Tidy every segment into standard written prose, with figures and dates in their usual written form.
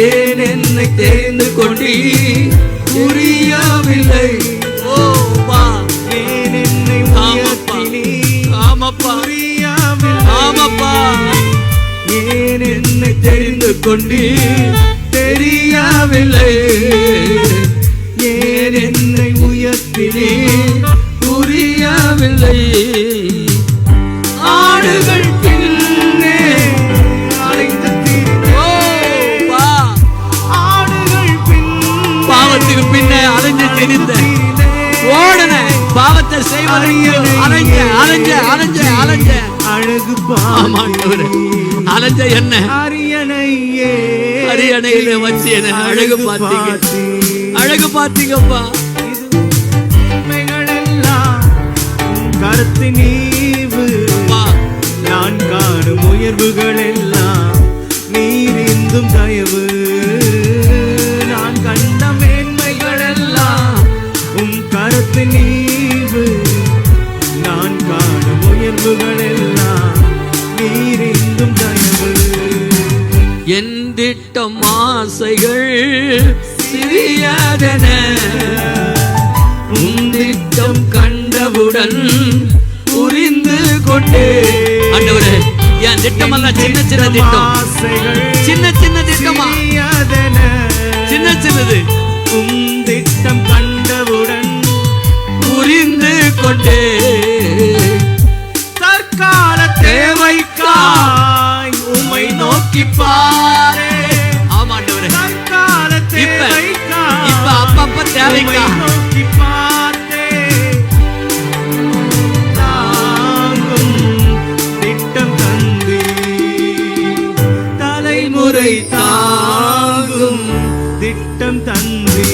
ஏன் என்னை தெரிந்து கொண்டீ புரியவில்லை. ஓ வா, ஏன் என்னை உயர்த்தினீ ஆமப்பா ஆமப்பா. ஏன் என்னை தெரிந்து கொண்டீ தெரியவில்லை. ஏன் என்னை உயர்த்தினீ புரியவில்லை. ஆடுகள் பின்னே அலைந்து பாவத்துக்கு பின்னே அலைஞ்சு திரிந்த ஓடன பாவத்தை செய்வதற்கு அலைஞ்ச அலைஞ்ச அலைஞ்ச அலைஞ்ச அழகு அலைஞ்ச என்ன அரியணையில வச்சு என்ன அழகு பார்த்தீங்க, அழகு பார்த்தீங்கப்பா. கருத்து நீவு நான் காணும் உயர்வுகள் எல்லாம் நீரிந்தும் தயவு. நான் கண்ட மேன்மைகள் எல்லாம் உம் கருத்து நீவு. நான் காணும் உயர்வுகள் எல்லாம் நீரிந்தும் தயவு. என் திட்டம் ஆசைகள் சிறியதென உன் திட்டம் கண்டவுடன் புரிந்து கொண்டே. ஆண்டவரே, என் திட்டம் அல்ல சின்ன சின்ன திட்டம், சின்ன சின்ன திட்டமா சின்ன சின்னது. உன் திட்டம் கண்டவுடன் புரிந்து கொண்டே. தற்கால தேவைக்காய் உம்மை நோக்கி பாரே. ஆமாண்டவரே, தற்கால தேவைக்காய் இப்ப அப்பப்ப தேவைக்கா நோக்கி பார்த்தே. தாங்கும் திட்டம் தந்தி தலைமுறை தாங்கும் திட்டம் தந்தி.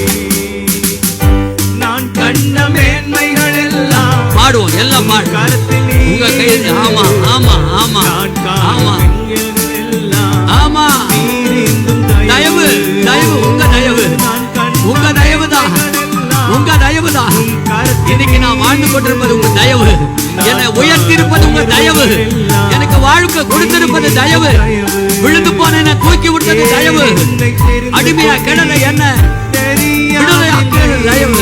நான் கண்ட மேன்மைகள் எல்லாம் பாடுவோம், எல்லாம் பாடு கருத்தில் உங்க கையில். ஆமா ஆமா ஆமா ஆமா ஆமா. தயவு தயவு உங்க தயவு, உங்க தயவு தான், உங்க தயவு தான். இன்னைக்கு நான் வாழ்ந்து கொண்டிருப்பது உங்க தயவு. என்னை உயர்த்திருப்பது உங்க தயவு. எனக்கு வாழ்க்கை கொடுத்திருப்பது தயவு. விழுந்து போன என்ன தூக்கி விட்டது தயவு. அடிமையா கிடல என்ன விடுதலை ஆக்குறது தயவு.